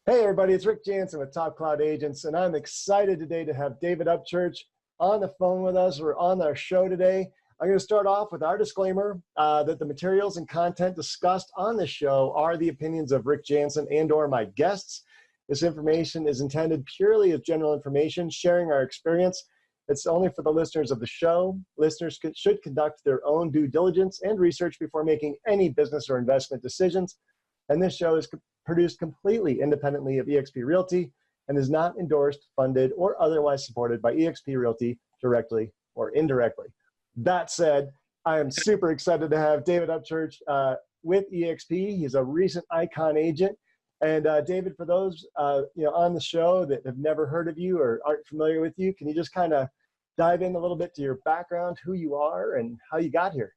Hey everybody, it's Rick Janson with Top Cloud Agents, and I'm excited today to have David Upchurch on the phone with us. We're on our show today. I'm going to start off with our disclaimer that the materials and content discussed on this show are the opinions of Rick Janson and or my guests. This information is intended purely as general information, sharing our experience. It's only for the listeners of the show. Listeners should conduct their own due diligence and research before making any business or investment decisions. And this show is produced completely independently of eXp Realty and is not endorsed, funded, or otherwise supported by eXp Realty directly or indirectly. That said, I am super excited to have David Upchurch with eXp. He's a recent icon agent. And David, for those on the show that have never heard of you or aren't familiar with you, can you just kind of dive in a little bit to your background, who you are, and how you got here?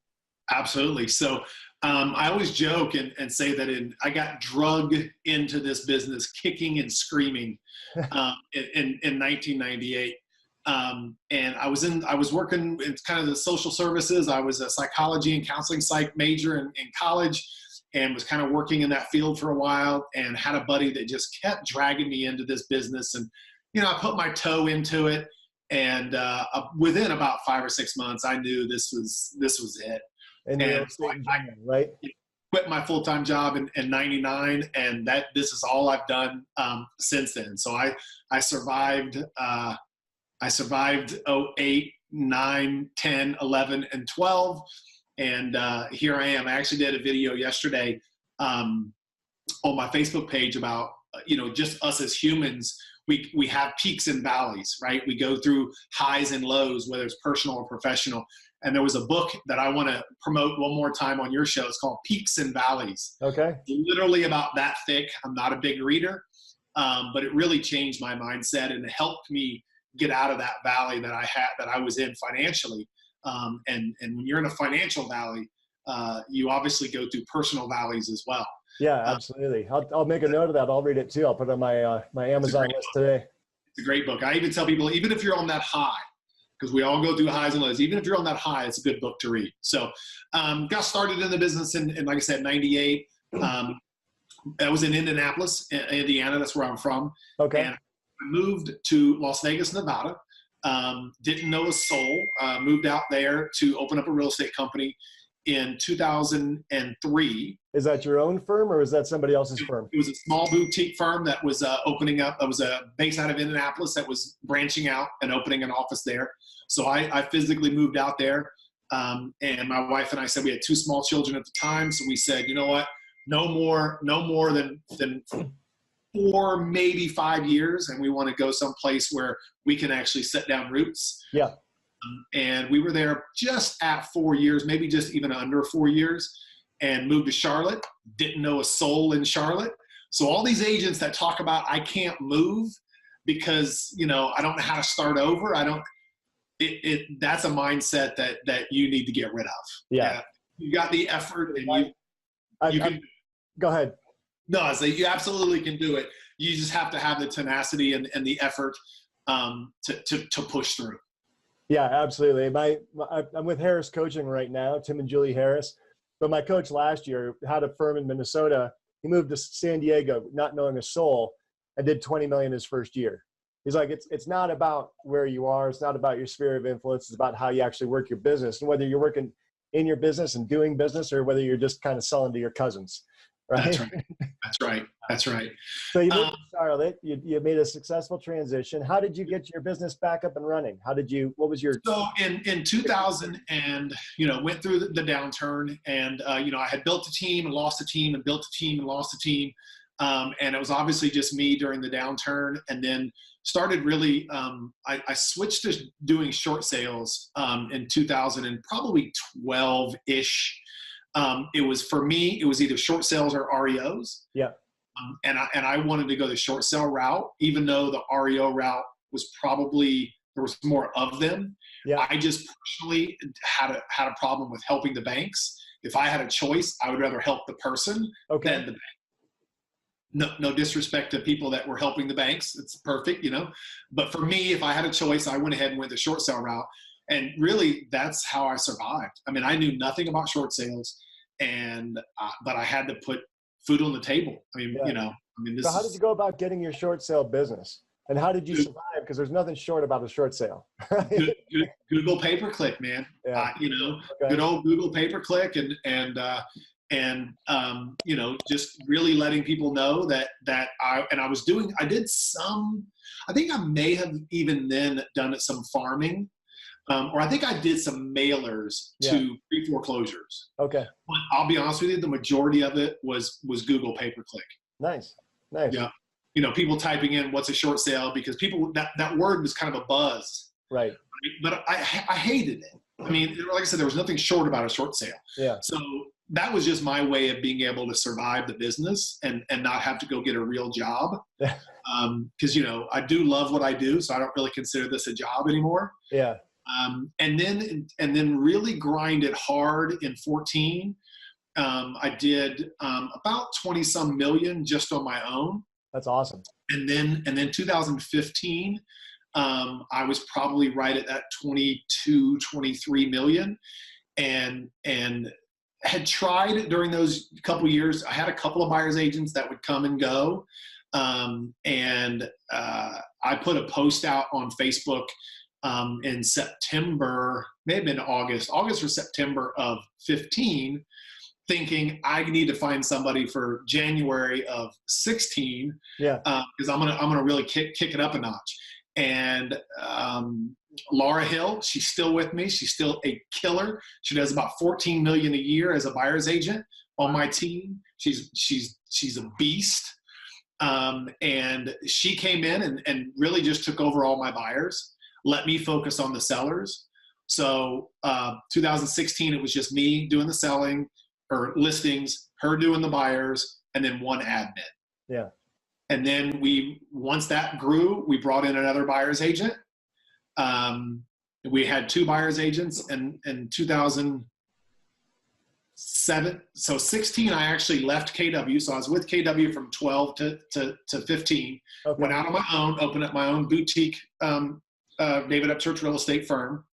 Absolutely. So I always joke and say that I got drugged into this business kicking and screaming in 1998. And I was working in kind of the social services. I was a psychology and counseling psych major in college and was kind of working in that field for a while, and had a buddy that just kept dragging me into this business. And, I put my toe into it, and within about 5 or 6 months, I knew this was it. And so I right? Quit my full-time job in 99, and this is all I've done since then. So I survived 08, 9, 10, 11, and 12. And here I am. I actually did a video yesterday on my Facebook page about, just us as humans. We have peaks and valleys, right? We go through highs and lows, whether it's personal or professional. And there was a book that I want to promote one more time on your show. It's called Peaks and Valleys. Okay. Literally about that thick. I'm not a big reader, but it really changed my mindset and helped me get out of that valley that I was in financially. And when you're in a financial valley, you obviously go through personal valleys as well. Yeah, absolutely. I'll make a note of that. I'll read it too. I'll put it on my Amazon list today. It's a great book. I even tell people, even if you're on that high, because we all go through highs and lows, even if you're on that high, it's a good book to read. So got started in the business in like I said, 98. I was in Indianapolis, Indiana. That's where I'm from. Okay. And I moved to Las Vegas, Nevada. Didn't know a soul. Moved out there to open up a real estate company in 2003. Is that your own firm, or is that somebody else's firm? It was a small boutique firm that was opening up. It was based out of Indianapolis that was branching out and opening an office there. So I physically moved out there, and my wife and I said we had 2 small children at the time. So we said, you know what, no more than 4, maybe 5 years, and we want to go someplace where we can actually set down roots. Yeah. And we were there just at 4 years, maybe just even under 4 years, and moved to Charlotte. Didn't know a soul in Charlotte. So all these agents that talk about I can't move because I don't know how to start over. That's a mindset that you need to get rid of. Yeah. You got the effort, and you can go ahead. No, I say you absolutely can do it. You just have to have the tenacity and the effort to push through. Yeah, absolutely. I'm with Harris Coaching right now, Tim and Julie Harris. But my coach last year had a firm in Minnesota. He moved to San Diego, not knowing a soul, and did 20 million his first year. He's like, it's not about where you are. It's not about your sphere of influence. It's about how you actually work your business, and whether you're working in your business and doing business, or whether you're just kind of selling to your cousins. Right? That's right. So you moved to Charlotte. You made a successful transition. How did you get your business back up and running? What was your? So in 2000 and, went through the downturn, and, I had built a team and lost a team and built a team and lost a team. And it was obviously just me during the downturn, and then started really, I switched to doing short sales in 2000 and probably 12-ish. For me, it was either short sales or REOs. Yeah. And I wanted to go the short sale route, even though the REO route was probably, there was more of them. Yeah. I just personally had a problem with helping the banks. If I had a choice, I would rather help the person than the bank. No disrespect to people that were helping the banks. It's perfect, But for me, if I had a choice, I went ahead and went the short sale route. And really, that's how I survived. I mean, I knew nothing about short sales, but I had to put food on the table. I mean, Yeah. this So how did you go about getting your short sale business? And how did you survive? Because there's nothing short about a short sale. Google pay-per-click, man. Yeah. Okay. Good old Google pay-per-click, and just really letting people know that I did some. I think I may have even then done some farming, or I think I did some mailers to pre-foreclosures. Okay. But I'll be honest with you, the majority of it was Google pay-per-click. Nice. Yeah. People typing in what's a short sale, because people, that word was kind of a buzz. Right. But I hated it. I mean, like I said, there was nothing short about a short sale. Yeah. So that was just my way of being able to survive the business and not have to go get a real job. Because, I do love what I do, so I don't really consider this a job anymore. Yeah. And then really grind it hard in 14. I did about 20 some million just on my own. That's awesome. And then 2015, I was probably right at that 22, 23 million, and had tried during those couple years. I had a couple of buyer's agents that would come and go. And I put a post out on Facebook in September, may have been August or September of 15, thinking I need to find somebody for January of 16. Yeah. Because I'm gonna really kick it up a notch. And Laura Hill, she's still with me. She's still a killer. She does about 14 million a year as a buyer's agent on my team. She's a beast. And she came in and really just took over all my buyers, let me focus on the sellers. So 2016, it was just me doing the selling or listings, her doing the buyers, and then one admin. Yeah. And then once that grew, we brought in another buyer's agent. We had two buyer's agents in 2007. So 16, I actually left KW. So I was with KW from 12 to 15. Okay. Went out on my own, opened up my own boutique, David Upchurch real estate firm.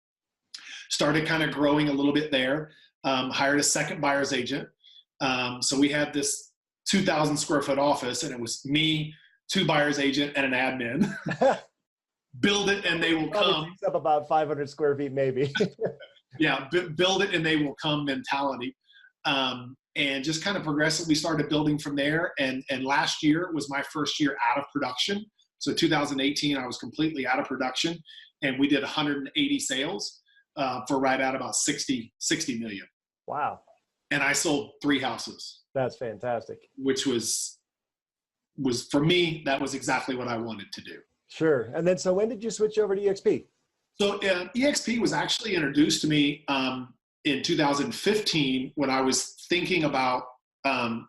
Started kind of growing a little bit there. Hired a second buyer's agent. So we had this 2,000 square foot office, and it was me, two buyer's agent, and an admin. Build it and they will come. Takes up about 500 square feet, maybe. Yeah, build it and they will come mentality. And just kind of progressively started building from there. And last year was my first year out of production. So 2018, I was completely out of production, and we did 180 sales for right at about 60 million. Wow. And I sold 3 houses. That's fantastic. Which was for me, that was exactly what I wanted to do. Sure. And then, so when did you switch over to eXp? So eXp was actually introduced to me in 2015 when I was thinking about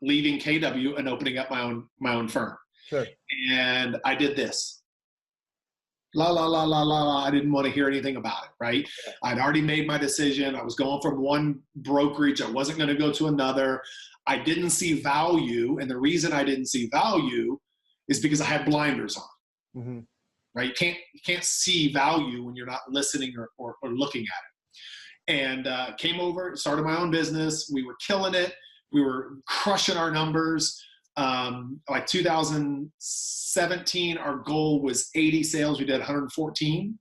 leaving KW and opening up my own firm. Sure. And I did this. La, la, la, la, la, la. I didn't want to hear anything about it, right? Yeah. I'd already made my decision. I was going from one brokerage. I wasn't going to go to another. I didn't see value. And the reason I didn't see value is because I had blinders on, mm-hmm. right? You can't see value when you're not listening or looking at it. And came over, started my own business. We were killing it. We were crushing our numbers. Like 2017, our goal was 80 sales. We did 114.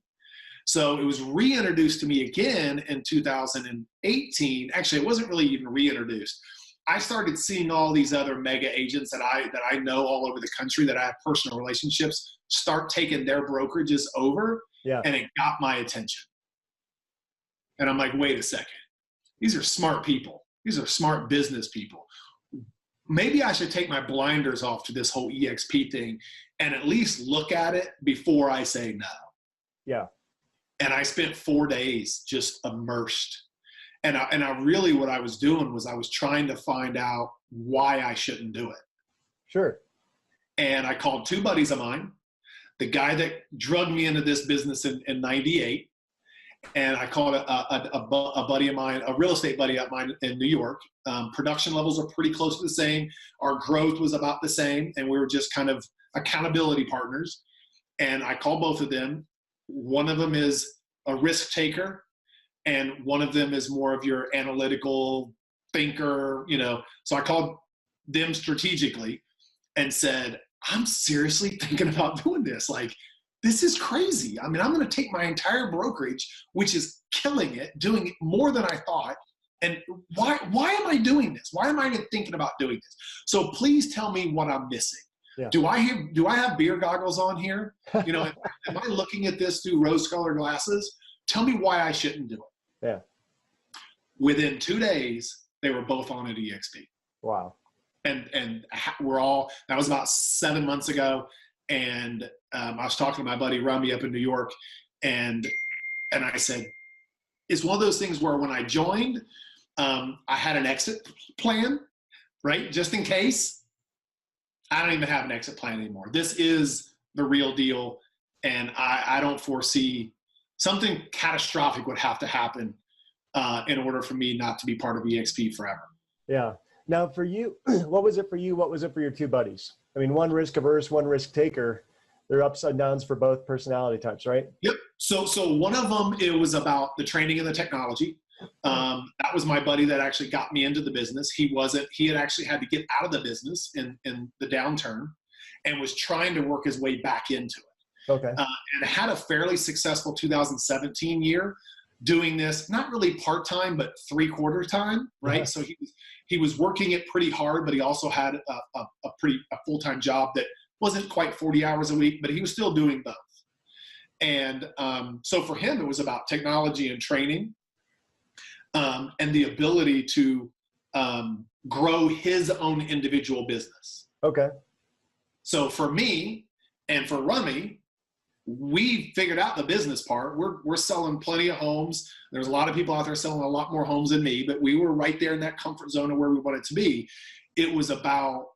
So it was reintroduced to me again in 2018. Actually, it wasn't really even reintroduced. I started seeing all these other mega agents that I know all over the country, that I have personal relationships, start taking their brokerages over. Yeah. And it got my attention. And I'm like, wait a second. These are smart people. These are smart business people. Maybe I should take my blinders off to this whole eXp thing and at least look at it before I say no. Yeah. And I spent 4 days just immersed. And I really, what I was doing was I was trying to find out why I shouldn't do it. Sure. And I called 2 buddies of mine, the guy that drugged me into this business in 98. And I called a buddy of mine, a real estate buddy of mine in New York. Production levels are pretty close to the same. Our growth was about the same. And we were just kind of accountability partners. And I called both of them. One of them is a risk taker, and one of them is more of your analytical thinker, So I called them strategically and said, I'm seriously thinking about doing this. Like, this is crazy. I mean, I'm going to take my entire brokerage, which is killing it, doing more than I thought. And why am I doing this? Why am I even thinking about doing this? So please tell me what I'm missing. Yeah. Do I have beer goggles on here? You know, am I looking at this through rose-colored glasses? Tell me why I shouldn't do it. Yeah. Within 2 days, they were both on at eXp. Wow. And that was about 7 months ago. And I was talking to my buddy Rummy up in New York, and I said, it's one of those things where when I joined, I had an exit plan, right? Just in case. I don't even have an exit plan anymore. This is the real deal. And I don't foresee something catastrophic would have to happen in order for me not to be part of eXp forever. Yeah. Now for you, what was it for you? What was it for your two buddies? I mean, one risk averse, one risk taker. They're ups and downs for both personality types, right? Yep. So one of them, it was about the training and the technology. That was my buddy that actually got me into the business. He had actually had to get out of the business in the downturn and was trying to work his way back into it. Okay. And had a fairly successful 2017 year doing this, not really part-time, but 3/4 time, right? Uh-huh. So he was working it pretty hard, but he also had a full-time job that wasn't quite 40 hours a week, but he was still doing both. And so for him, it was about technology and training. And the ability to grow his own individual business. Okay. So for me and for Rummy, we figured out the business part. We're selling plenty of homes. There's a lot of people out there selling a lot more homes than me, but we were right there in that comfort zone of where we wanted to be. It was about,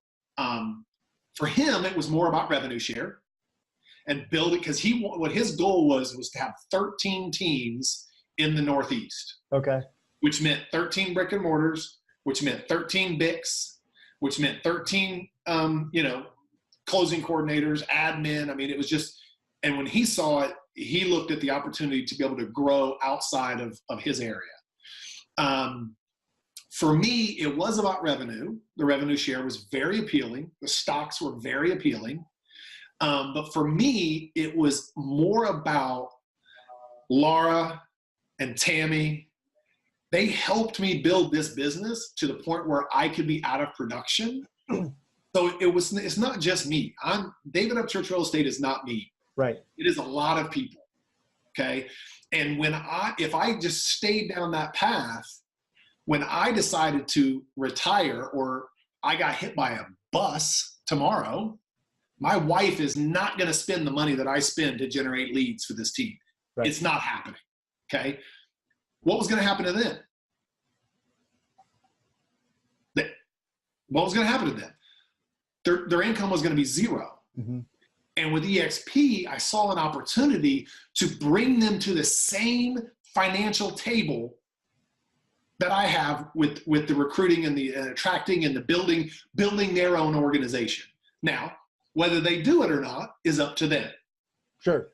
for him, it was more about revenue share and build it, because what his goal was to have 13 teams in the Northeast. Okay. Which meant 13 brick and mortars, which meant 13 BICs, which meant 13, closing coordinators, admin. I mean, it was just, and when he saw it, he looked at the opportunity to be able to grow outside of his area. For me, it was about revenue. The revenue share was very appealing. The stocks were very appealing. But for me, it was more about Laura and Tammy. They helped me build this business to the point where I could be out of production. So it's not just me. David Upchurch Real Estate is not me. Right. It is a lot of people. Okay. And if I just stayed down that path, when I decided to retire or I got hit by a bus tomorrow, my wife is not going to spend the money that I spend to generate leads for this team. Right. It's not happening. Okay. What was going to happen to them? What was going to happen to them? Their income was going to be zero. Mm-hmm. And with eXp, I saw an opportunity to bring them to the same financial table that I have with the recruiting and the attracting and the building their own organization. Now, whether they do it or not is up to them. Sure.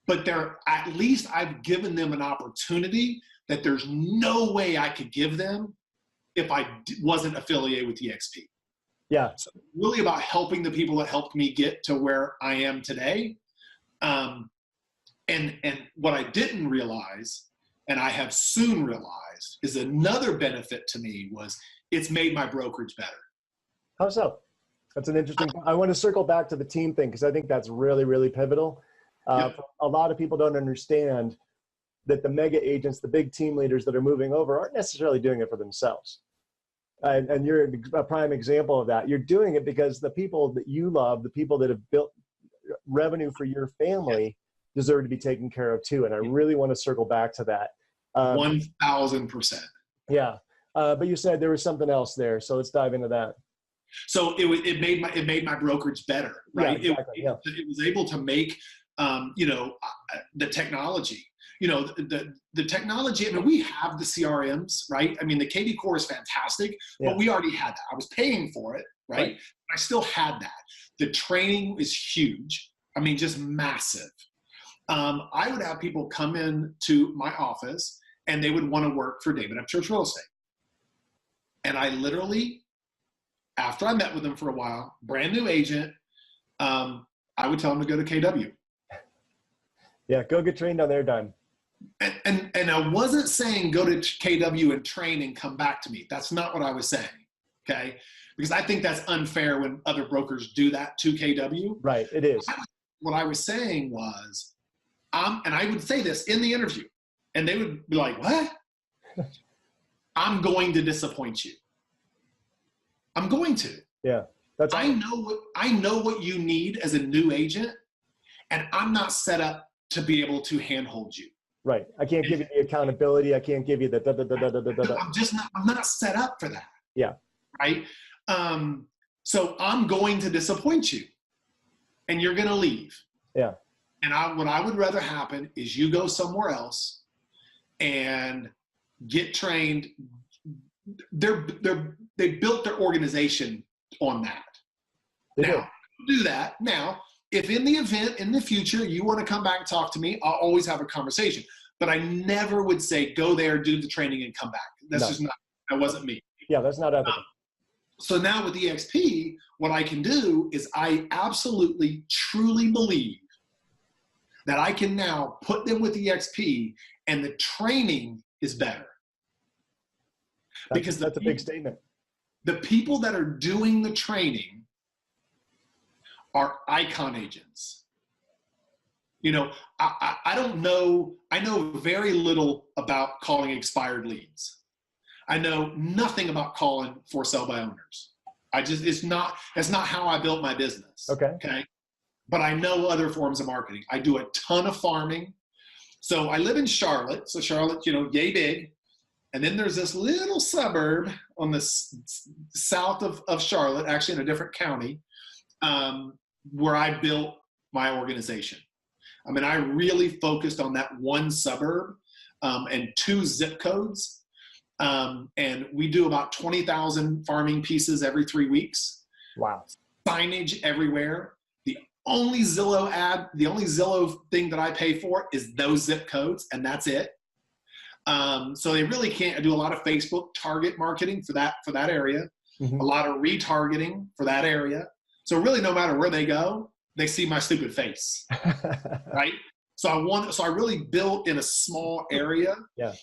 But at least I've given them an opportunity that there's no way I could give them if I wasn't affiliated with eXp. Yeah. So really about helping the people that helped me get to where I am today. And what I didn't realize, and I have soon realized, is another benefit to me was it's made my brokerage better. How so? That's an interesting, I want to circle back to the team thing, because I think that's really, really pivotal. Yeah. A lot of people don't understand that the mega agents, the big team leaders that are moving over, aren't necessarily doing it for themselves. And you're a prime example of that. You're doing it because the people that you love, the people that have built revenue for your family, deserve to be taken care of too. And I really want to circle back to that. 1,000%. Yeah. But you said there was something else there. So let's dive into that. So it made my brokerage better, right? Yeah, exactly. It was able to make, the technology. The technology, I mean, we have the CRMs, right? I mean, the KV Core is fantastic, but we already had that. I was paying for it, right? I still had that. The training is huge. I mean, just massive. I would have people come in to my office and they would want to work for David Upchurch Real Estate. And I literally after I met with them for a while, brand new agent, I would tell them to go to KW. Yeah, go get trained on their dime. And I wasn't saying go to KW and train and come back to me. That's not what I was saying, okay? Because I think that's unfair when other brokers do that to KW. Right, it is. What I was saying was, and I would say this in the interview, and they would be like, what? I'm going to disappoint you. I'm going to. Yeah. I know what you need as a new agent, and I'm not set up to be able to handhold you. Right. I can't give you the accountability. I can't give you the I'm not set up for that. Yeah. Right. So I'm going to disappoint you, and you're going to leave. Yeah. And what I would rather happen is you go somewhere else and get trained. They built their organization on that. Now, do that. Now, if in the event in the future you want to come back and talk to me, I'll always have a conversation. But I never would say, go there, do the training, and come back. That's just not, that wasn't me. Yeah, that's not ethical. So now with eXp, what I can do is I absolutely, truly believe that I can now put them with eXp and the training is better. Because that's a big statement. The people that are doing the training are icon agents. You know, I don't know, I know very little about calling expired leads. I know nothing about calling for sale by owners. That's not how I built my business. Okay. But I know other forms of marketing. I do a ton of farming. So I live in Charlotte. So Charlotte, you know, yay big. And then there's this little suburb on the south of Charlotte, actually in a different county, where I built my organization. I mean, I really focused on that one suburb and 2 zip codes. And we do about 20,000 farming pieces every 3 weeks. Wow. Signage everywhere. The only Zillow thing that I pay for is those zip codes, and that's it. So they really can't do a lot of Facebook target marketing for that area, a lot of retargeting for that area. So really, no matter where they go, they see my stupid face, right? So I really built in a small area. Yeah.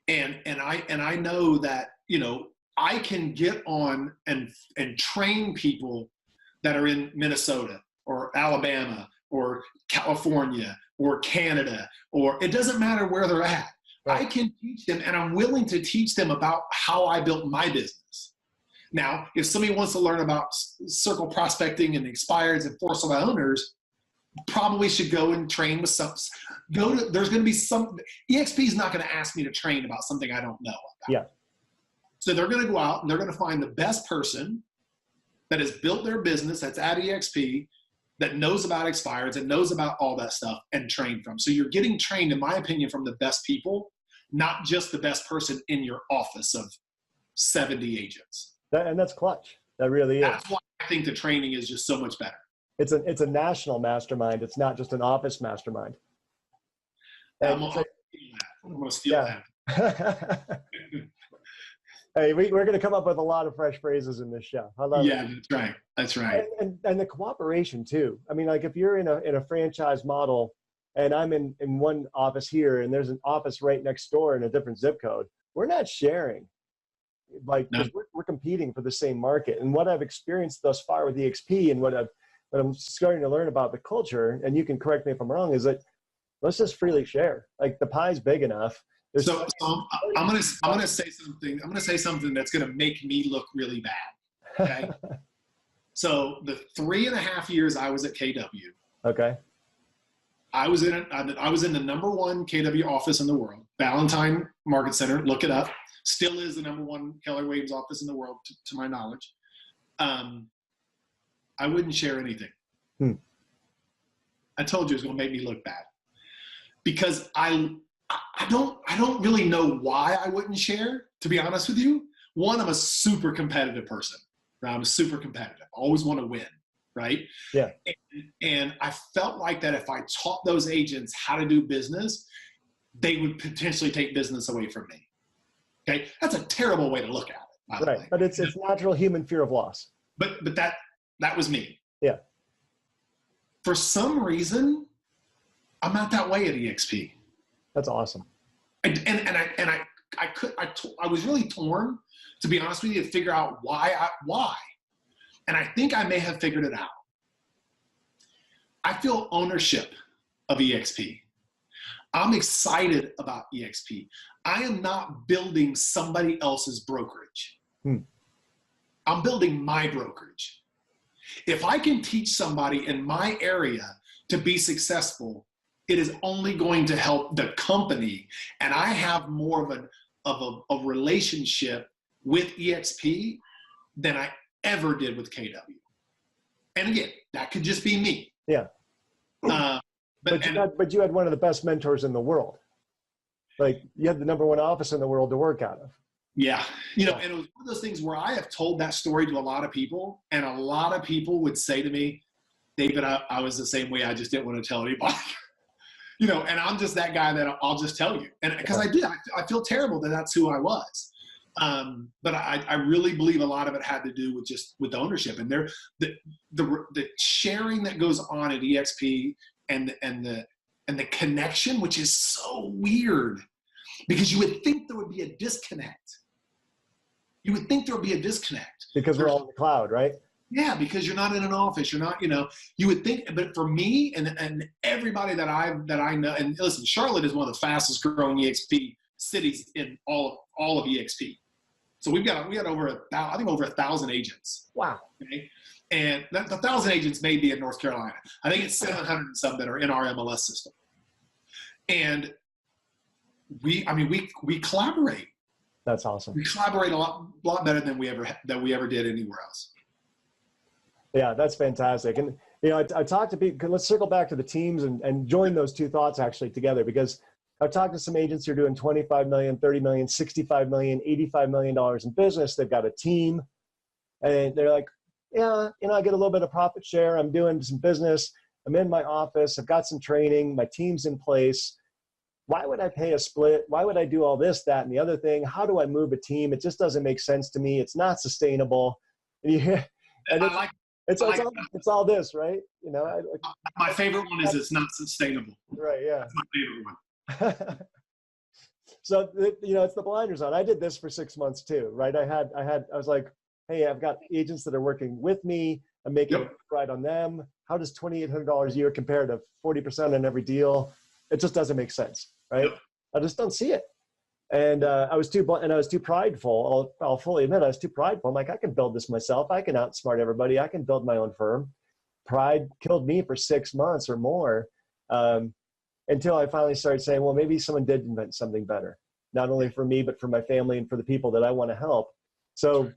And I know that, you know, I can get on and train people that are in Minnesota or Alabama or California or Canada, or it doesn't matter where they're at. Right. I can teach them, and I'm willing to teach them about how I built my business. Now, if somebody wants to learn about circle prospecting and expireds and for sale by owners, probably should go and train with some. There's going to be some. eXp is not going to ask me to train about something I don't know about. Yeah. So they're going to go out and they're going to find the best person that has built their business that's at eXp, that knows about expireds and knows about all that stuff and train from. So you're getting trained, in my opinion, from the best people, not just the best person in your office of 70 agents. And that's clutch. That really is. That's why I think the training is just so much better. It's a national mastermind. It's not just an office mastermind. I'm going to steal that. Hey, we're going to come up with a lot of fresh phrases in this show. I love it. That's right. That's right. And the cooperation too. I mean, like if you're in a franchise model and I'm in one office here and there's an office right next door in a different zip code, we're not sharing. Like no. we're competing for the same market. And what I've experienced thus far with eXp and what I'm starting to learn about the culture, and you can correct me if I'm wrong, is that let's just freely share. Like the pie's big enough. So I'm gonna say something. I'm gonna say something that's gonna make me look really bad. Okay. So the 3.5 years I was at KW. Okay. I was in the #1 KW office in the world, Valentine Market Center. Look it up. Still is the #1 Keller Williams office in the world, to my knowledge. I wouldn't share anything. I told you it was gonna make me look bad because I don't really know why I wouldn't share, to be honest with you. One, I'm a super competitive person. Right? I'm super competitive. I always want to win, right? Yeah. And I felt like that if I taught those agents how to do business, they would potentially take business away from me. Okay? That's a terrible way to look at it. by the Right. way. But it's natural human fear of loss. But that was me. Yeah. For some reason, I'm not that way at eXp. That's awesome. I was really torn, to be honest with you, to figure out why. And I think I may have figured it out. I feel ownership of eXp. I'm excited about eXp. I am not building somebody else's brokerage. I'm building my brokerage. If I can teach somebody in my area to be successful, it is only going to help the company. And I have more of a relationship with eXp than I ever did with KW. And again, that could just be me. Yeah. But you had one of the best mentors in the world. Like, you had the #1 office in the world to work out of. Yeah. You know, and it was one of those things where I have told that story to a lot of people, and a lot of people would say to me, David, I was the same way. I just didn't want to tell anybody. You know, and I'm just that guy that I'll just tell you. And because I did, I feel terrible that that's who I was. But I really believe a lot of it had to do with ownership, and the sharing that goes on at eXp and the connection, which is so weird, because you would think there would be a disconnect. You would think there would be a disconnect because we're all in the cloud, right? Yeah, because you're not in an office. You're not, you know, you would think, but for me and everybody that I know, and listen, Charlotte is one of the fastest growing eXp cities in all of eXp. So we got over 1,000 agents. Wow. Okay? And the 1,000 agents may be in North Carolina. I think it's 700 and some that are in our MLS system. And we collaborate. That's awesome. We collaborate a lot better than we ever did anywhere else. Yeah, that's fantastic. And, you know, I talked to people, let's circle back to the teams and join those two thoughts actually together, because I've talked to some agents who are doing 25 million, 30 million, 65 million, $85 million in business. They've got a team and they're like, yeah, you know, I get a little bit of profit share. I'm doing some business. I'm in my office. I've got some training. My team's in place. Why would I pay a split? Why would I do all this, that, and the other thing? How do I move a team? It just doesn't make sense to me. It's not sustainable. It's all this, right? You know, my favorite one is it's not sustainable. Right. Yeah. That's my favorite one. So, you know, it's the blinders on. I did this for 6 months too, right? I was like, hey, I've got agents that are working with me. I'm making a ride on them. How does $2,800 a year compare to 40% on every deal? It just doesn't make sense, right? Yep. I just don't see it. And I was too prideful. I'll fully admit I was too prideful. I'm like, I can build this myself. I can outsmart everybody. I can build my own firm. Pride killed me for 6 months or more, until I finally started saying, well, maybe someone did invent something better, not only for me, but for my family and for the people that I want to help. So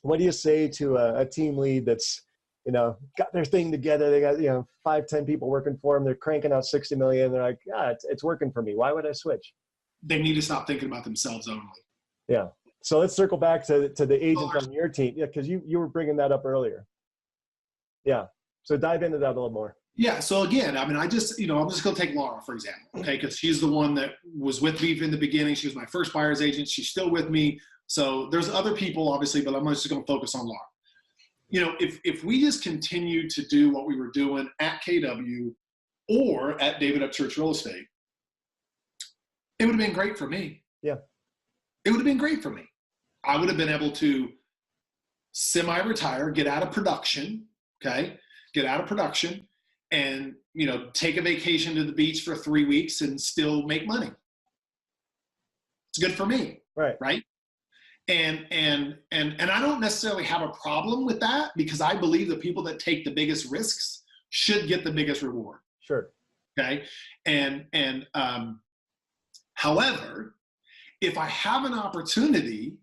what do you say to a team lead that's, you know, got their thing together? They got, you know, 5-10 people working for them. They're cranking out 60 million. They're like, yeah, it's working for me. Why would I switch? They need to stop thinking about themselves only. Yeah. So let's circle back to the agents on your team. Yeah. Cause you were bringing that up earlier. Yeah. So dive into that a little more. Yeah. So again, I mean, I'm just going to take Laura, for example, okay? Cause she's the one that was with me in the beginning. She was my first buyer's agent. She's still with me. So there's other people obviously, but I'm just going to focus on Laura. You know, if we just continue to do what we were doing at KW or at David Upchurch Real Estate, it would have been great for me. Yeah. It would have been great for me. I would have been able to semi-retire, get out of production, okay? Get out of production and, you know, take a vacation to the beach for 3 weeks and still make money. It's good for me. Right. Right. And I don't necessarily have a problem with that, because I believe the people that take the biggest risks should get the biggest reward. Sure. Okay. However, if I have an opportunity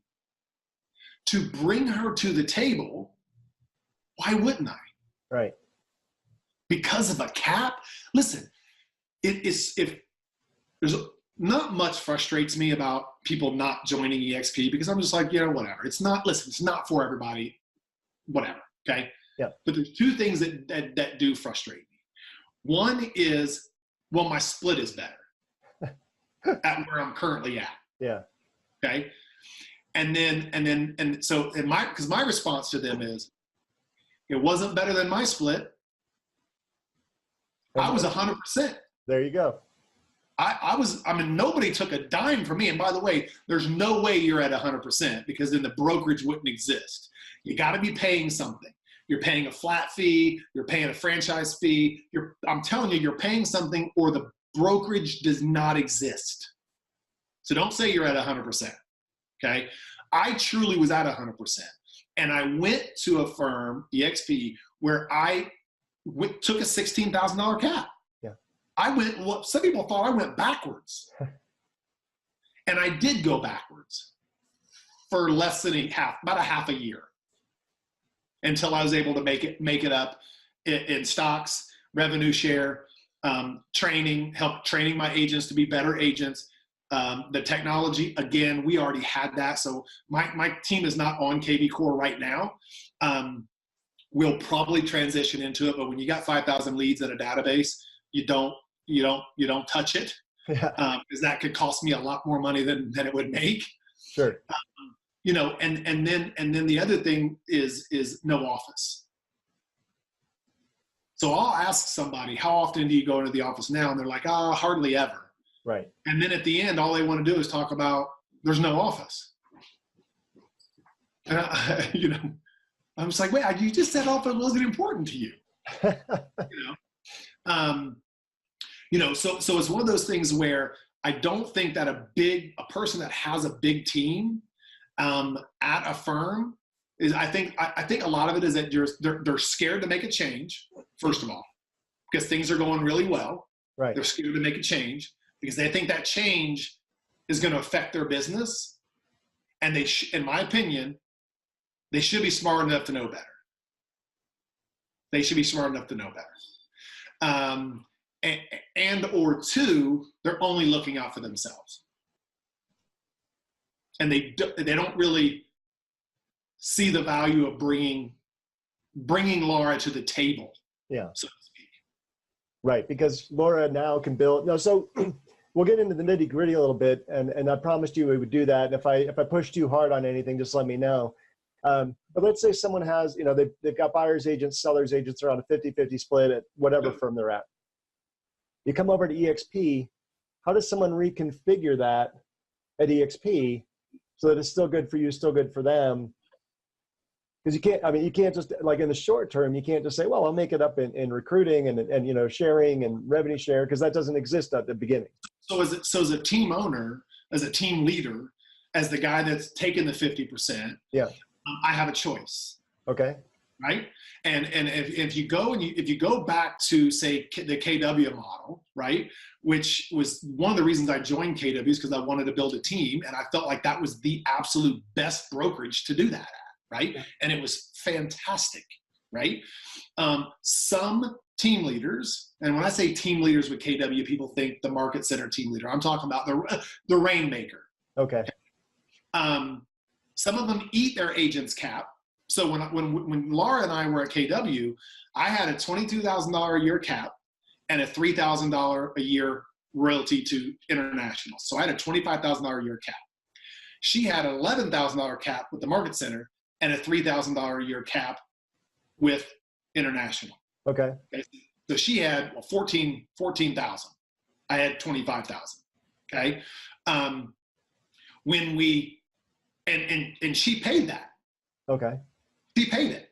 to bring her to the table, why wouldn't I? Right. Because of a cap? Listen, if there's not much frustrates me about people not joining eXp, because I'm just like, you know, whatever. It's not for everybody, whatever, okay? Yeah. But there's two things that do frustrate me. One is, well, my split is better at where I'm currently at. Yeah. Okay. because my response to them is, it wasn't better than my split. I was 100%. There you go. Nobody took a dime from me. And by the way, there's no way you're at 100% because then the brokerage wouldn't exist. You got to be paying something. You're paying a flat fee. You're paying a franchise fee. I'm telling you, you're paying something or the brokerage does not exist. So don't say you're at 100%. Okay. I truly was at 100%. And I went to a firm, eXp, where I took a $16,000 cap. Some people thought I went backwards. And I did go backwards for less than about a half a year until I was able to make it up in stocks, revenue share, help training my agents to be better agents. The technology, again, we already had that. So my team is not on KV Core right now. We'll probably transition into it, but when you got 5,000 leads in a database, you don't touch it, because that could cost me a lot more money than it would make. Sure. And then the other thing is no office. So I'll ask somebody, how often do you go into the office now? And they're like, hardly ever. Right. And then at the end, all they want to do is talk about there's no office. And I'm just like, wait, you just said office wasn't important to you. So it's one of those things where I don't think that a person that has a big team at a firm is, I think a lot of it is that they're scared to make a change, first of all, because things are going really well. Right. They're scared to make a change because they think that change is going to affect their business. And in my opinion, they should be smart enough to know better. They should be smart enough to know better. And/or two, they're only looking out for themselves. And they don't really see the value of bringing Laura to the table, so to speak. Right, because Laura now can build. No, so we'll get into the nitty gritty a little bit, and I promised you we would do that. And if I pushed too hard on anything, just let me know. But let's say someone has, they've got buyer's agents, seller's agents, around a 50-50 split at whatever firm they're at. You come over to eXp, how does someone reconfigure that at eXp so that it's still good for you, still good for them? Because you can't just, like in the short term, you can't just say, well, I'll make it up in recruiting and sharing and revenue share, because that doesn't exist at the beginning. So as a team owner, as a team leader, as the guy that's taken the 50%, I have a choice. Okay. Right. And if you go back to, say, the KW model, right, which was one of the reasons I joined KW, is because I wanted to build a team, and I felt like that was the absolute best brokerage to do that at, right? And it was fantastic, right? Some team leaders, and when I say team leaders with KW, people think the market center team leader. I'm talking about the rainmaker. Okay. Some of them eat their agent's cap. So when Laura and I were at KW, I had a $22,000 a year cap and a $3,000 a year royalty to international. So I had a $25,000 a year cap. She had an $11,000 cap with the market center and a $3,000 a year cap with international. Okay. So she had 14,000. I had 25,000. Okay. When we, and she paid that. Okay. She paid it.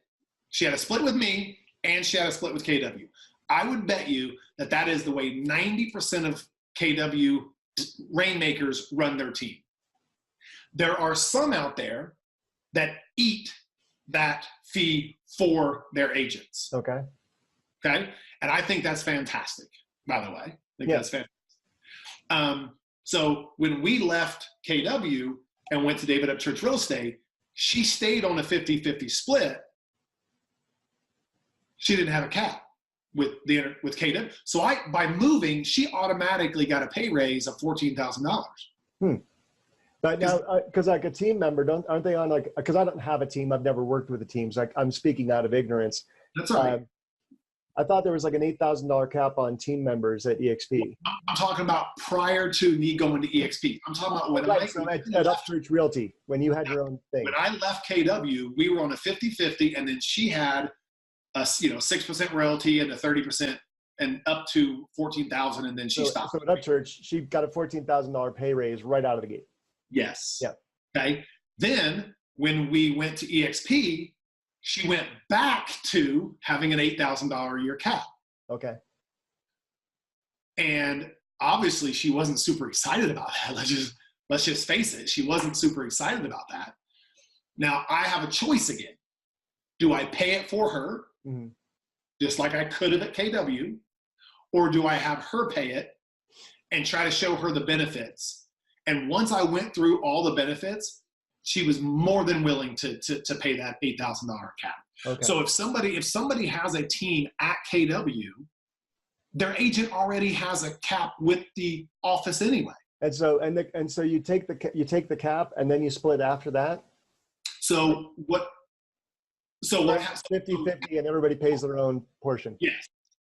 She had a split with me and she had a split with KW. I would bet you that is the way 90% of KW rainmakers run their team. There are some out there that eat that fee for their agents. Okay. Okay. And I think that's fantastic, by the way. I think that's fantastic. So when we left KW and went to David Upchurch Real Estate, she stayed on a 50-50 split. She didn't have a cap with KW. So by moving, she automatically got a pay raise of $14,000. But now, because like a team member, aren't they on because I don't have a team. I've never worked with a team. So I'm speaking out of ignorance. That's all right. I thought there was like an $8,000 cap on team members at eXp. I'm talking about prior to me going to eXp. I'm talking about when So at Upchurch Realty, when you had your own thing. When I left KW, we were on a 50-50, and then she had a 6% royalty and a 30% and up to 14,000, and then she stopped. So at Upchurch, she got a $14,000 pay raise right out of the gate. Yes. Yeah. Okay. Then when we went to eXp, she went back to having an $8,000 a year cap. Okay. And obviously she wasn't super excited about that. Let's just face it. She wasn't super excited about that. Now I have a choice again. Do I pay it for her, just like I could have at KW, or do I have her pay it and try to show her the benefits? And once I went through all the benefits, she was more than willing to pay that $8,000 cap. Okay. So if somebody has a team at KW, their agent already has a cap with the office anyway. And so you take the cap and then you split after that. So what 50-50 and everybody pays their own portion.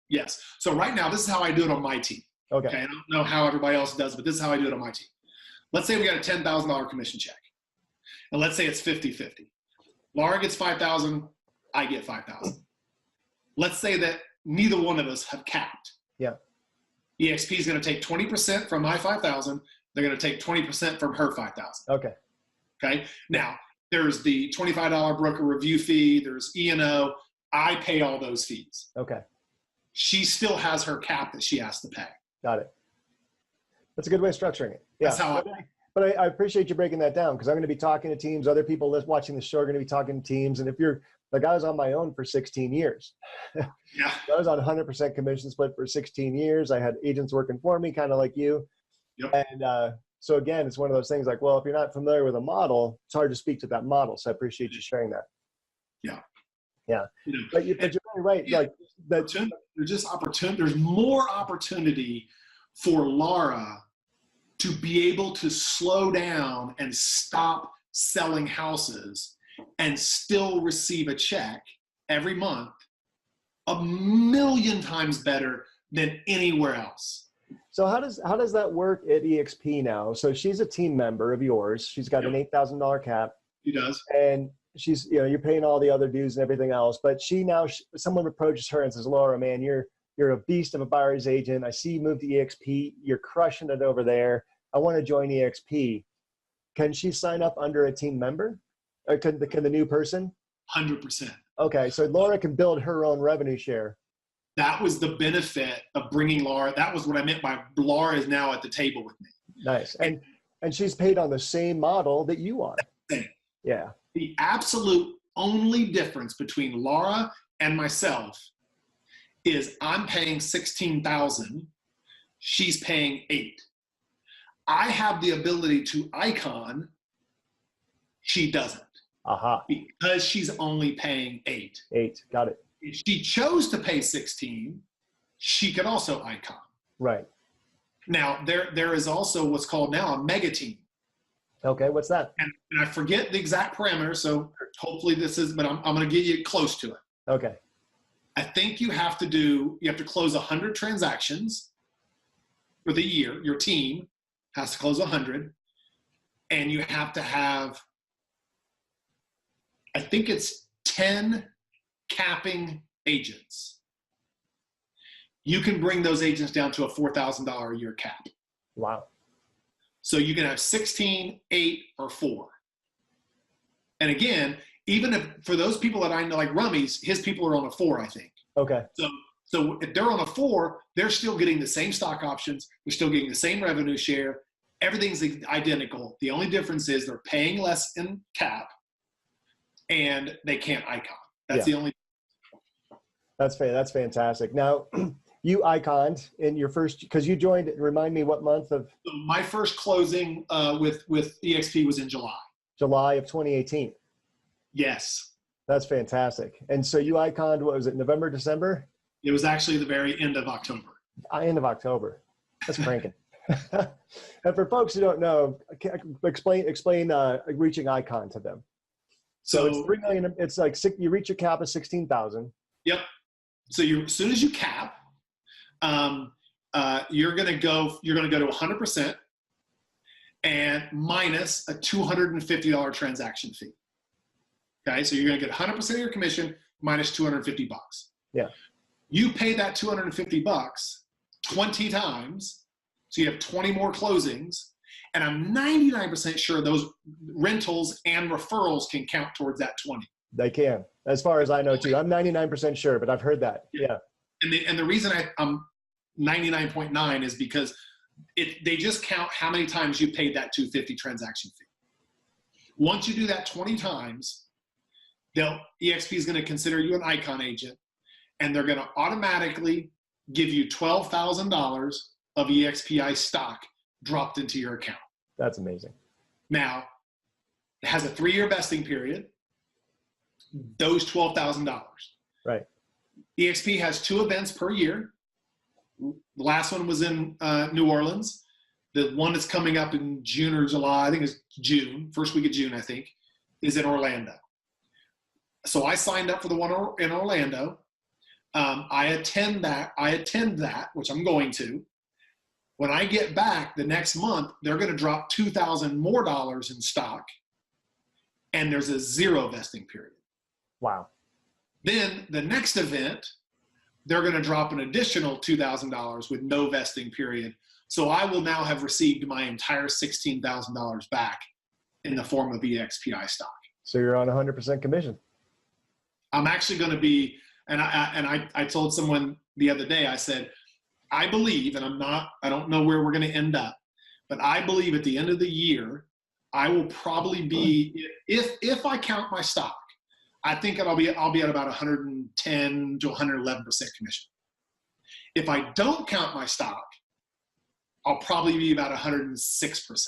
Yes. So right now, this is how I do it on my team. Okay. I don't know how everybody else does, but this is how I do it on my team. Let's say we got a $10,000 commission check. And let's say it's 50-50. Laura gets 5,000, I get 5,000. Let's say that neither one of us have capped. Yeah. eXp is going to take 20% from my 5,000. They're going to take 20% from her 5,000. Okay. Okay. Now there's the $25 broker review fee. There's E&O. I pay all those fees. Okay. She still has her cap that she has to pay. Got it. That's a good way of structuring it. Yeah. That's how But I appreciate you breaking that down, because I'm going to be talking to teams. Other people watching the show are going to be talking to teams. And if you're like, I was on my own for 16 years. Yeah. I was on 100% commission split for 16 years. I had agents working for me, kind of like you. Yep. And so again, it's one of those things like, well, if you're not familiar with a model, it's hard to speak to that model. So I appreciate you sharing that. Yeah. Yeah. You know, but you're very right. Yeah. Like that. There's just opportunity. There's more opportunity for Laura to be able to slow down and stop selling houses and still receive a check every month 1,000,000 times better than anywhere else. So how does that work at eXp now? So she's a team member of yours. She's got an $8,000 cap. She does. And she's, you're paying all the other dues and everything else. But someone approaches her and says, Laura, man, you're a beast of a buyer's agent. I see you moved to eXp. You're crushing it over there. I want to join eXp. Can she sign up under a team member? Or can the new person? 100%. Okay, so Laura can build her own revenue share. That was the benefit of bringing Laura. That was what I meant by Laura is now at the table with me. Nice. And she's paid on the same model that you are. Same. Yeah. The absolute only difference between Laura and myself is I'm paying 16,000. She's paying 8. I have the ability to icon. She doesn't. Aha. Because she's only paying 8. 8. Got it. If she chose to pay 16, she could also icon. Right. Now, there is also what's called now a mega team. Okay, what's that? And I forget the exact parameter, so hopefully this is, but I'm going to get you close to it. Okay. I think you have to close 100 transactions for the year. Your team has to close 100, and you have to have, I think it's 10 capping agents. You can bring those agents down to a $4,000 a year cap. Wow. So you can have 16, 8, or 4. And again, even if for those people that I know, like Rummy's, his people are on a 4, I think. Okay. So if they're on a 4, they're still getting the same stock options. They're still getting the same revenue share. Everything's identical. The only difference is they're paying less in cap and they can't icon. That's the only. That's fantastic. Now, you iconed in your first, because you joined, remind me what month of? My first closing with eXp was in July. July of 2018. Yes. That's fantastic. And so you iconed, what was it, November, December? It was actually the very end of October. End of October. That's cranking. And for folks who don't know, explain reaching icon to them. So it's $3 million. It's like you reach your cap of 16,000. Yep. So as soon as you cap, you're going to go to 100% and minus a $250 transaction fee. Okay, so you're going to get 100% of your commission minus $250. Yeah. You pay that $250 20 times, so you have 20 more closings, and I'm 99% sure those rentals and referrals can count towards that 20. They can, as far as I know too. I'm 99% sure, but I've heard that. Yeah. And the reason I'm 99.9 is because they just count how many times you paid that $250 transaction fee. Once you do that 20 times, eXp is going to consider you an icon agent, and they're going to automatically give you $12,000 of eXp stock dropped into your account. That's amazing. Now, it has a 3-year vesting period. Those $12,000. Right. eXp has 2 events per year. The last one was in New Orleans. The one that's coming up in June or July, I think it's June, first week of June, I think, is in Orlando. So I signed up for the one in Orlando. I attend that, which I'm going to. When I get back the next month, they're going to drop $2,000 more in stock, and there's a 0 vesting period. Wow. Then the next event, they're going to drop an additional $2,000 with no vesting period. So I will now have received my entire $16,000 back in the form of eXp stock. So you're on 100% commission. I'm actually going to be, and I told someone the other day, I said, I believe, and I don't know where we're going to end up, but I believe at the end of the year, I will probably be, if I count my stock, I think I'll be at about 110 to 111% commission. If I don't count my stock, I'll probably be about 106%.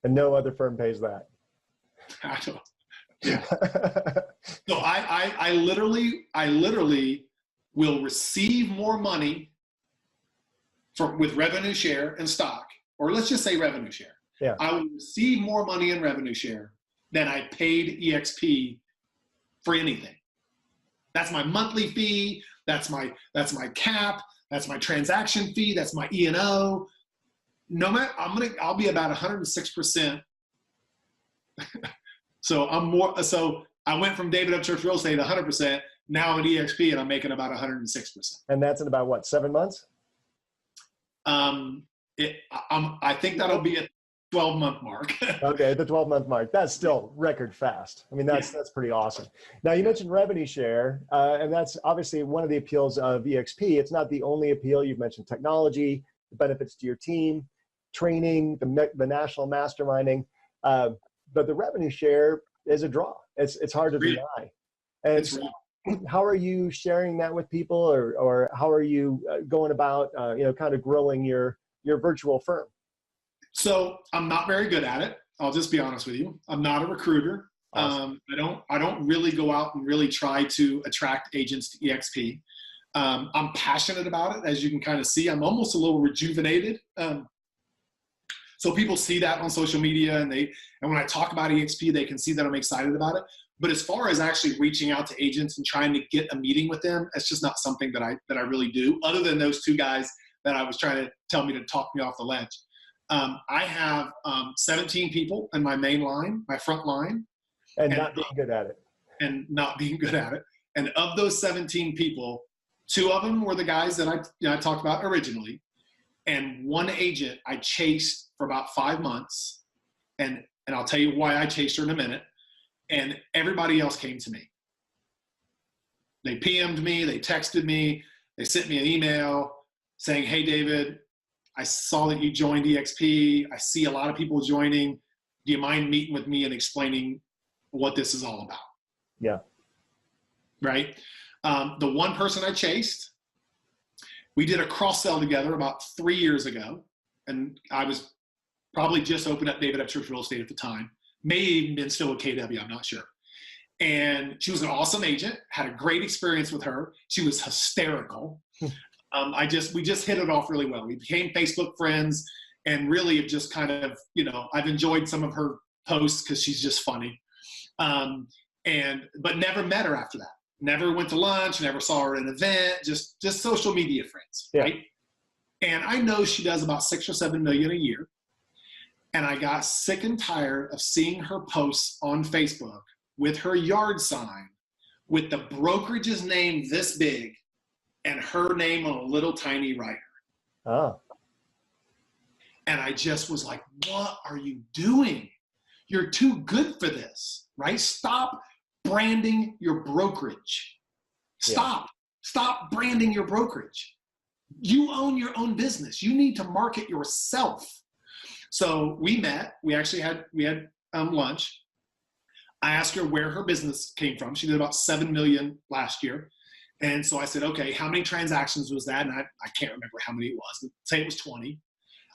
And no other firm pays that. I don't. Yeah. So I literally will receive more money with revenue share and stock, or let's just say revenue share. Yeah. I will receive more money in revenue share than I paid eXp for anything. That's my monthly fee. That's my cap. That's my transaction fee. That's my E&O. No matter, I'll be about 106%. So I went from David Upchurch Real Estate 100%. Now I'm at eXp and I'm making about 106%. And that's in about what, 7 months? I think that'll be a 12-month mark. Okay, the 12-month mark. That's still record fast. I mean, that's pretty awesome. Now, you mentioned revenue share, and that's obviously one of the appeals of eXp. It's not the only appeal. You've mentioned technology, the benefits to your team, training, the national masterminding. But the revenue share is a draw. It's hard to deny. And so how are you sharing that with people, or how are you going about, kind of growing your virtual firm? So I'm not very good at it. I'll just be honest with you. I'm not a recruiter. Awesome. I don't really go out and really try to attract agents to eXp. I'm passionate about it, as you can kind of see. I'm almost a little rejuvenated. So people see that on social media, and when I talk about eXp, they can see that I'm excited about it. But as far as actually reaching out to agents and trying to get a meeting with them, it's just not something that I really do, other than those 2 guys that I was trying to tell me to talk me off the ledge. I have 17 people in my main line, my front line. And not being good at it. And of those 17 people, 2 of them were the guys that I talked about originally. And 1 agent I chased for about 5 months. And I'll tell you why I chased her in a minute. And everybody else came to me. They PM'd me, they texted me, they sent me an email saying, hey, David, I saw that you joined eXp. I see a lot of people joining. Do you mind meeting with me and explaining what this is all about? Yeah. Right? The 1 person I chased, we did a cross-sell together about 3 years ago. And I was probably just opened up David Upchurch Real Estate at the time. May have even been still with KW, I'm not sure. And she was an awesome agent, had a great experience with her. She was hysterical. We just hit it off really well. We became Facebook friends, and really have just kind of, I've enjoyed some of her posts because she's just funny. But never met her after that. Never went to lunch, never saw her at an event, just social media friends, right? And I know she does about 6 or 7 million a year. And I got sick and tired of seeing her posts on Facebook with her yard sign, with the brokerage's name this big and her name on a little tiny writer. Oh. And I just was like, what are you doing? You're too good for this, right? Stop branding your brokerage. Stop branding your brokerage. You own your own business. You need to market yourself. So we met. We had lunch. I asked her where her business came from. She did about 7 million last year. And so I said, okay, how many transactions was that? And I can't remember how many it was. Say it was 20.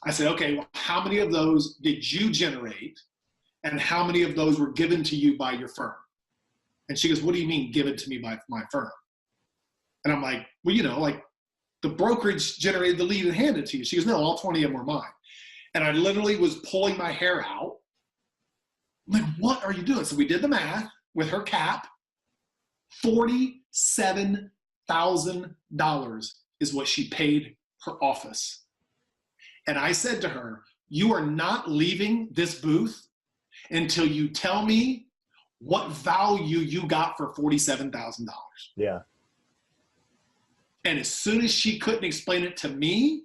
I said, okay, well, how many of those did you generate? And how many of those were given to you by your firm? And she goes, what do you mean given to me by my firm? And I'm like, well, like the brokerage generated the lead and handed it to you. She goes, no, all 20 of them were mine. And I literally was pulling my hair out. I'm like, what are you doing? So we did the math with her cap. $47,000 is what she paid her office. And I said to her, you are not leaving this booth until you tell me what value you got for $47,000. Yeah. And as soon as she couldn't explain it to me,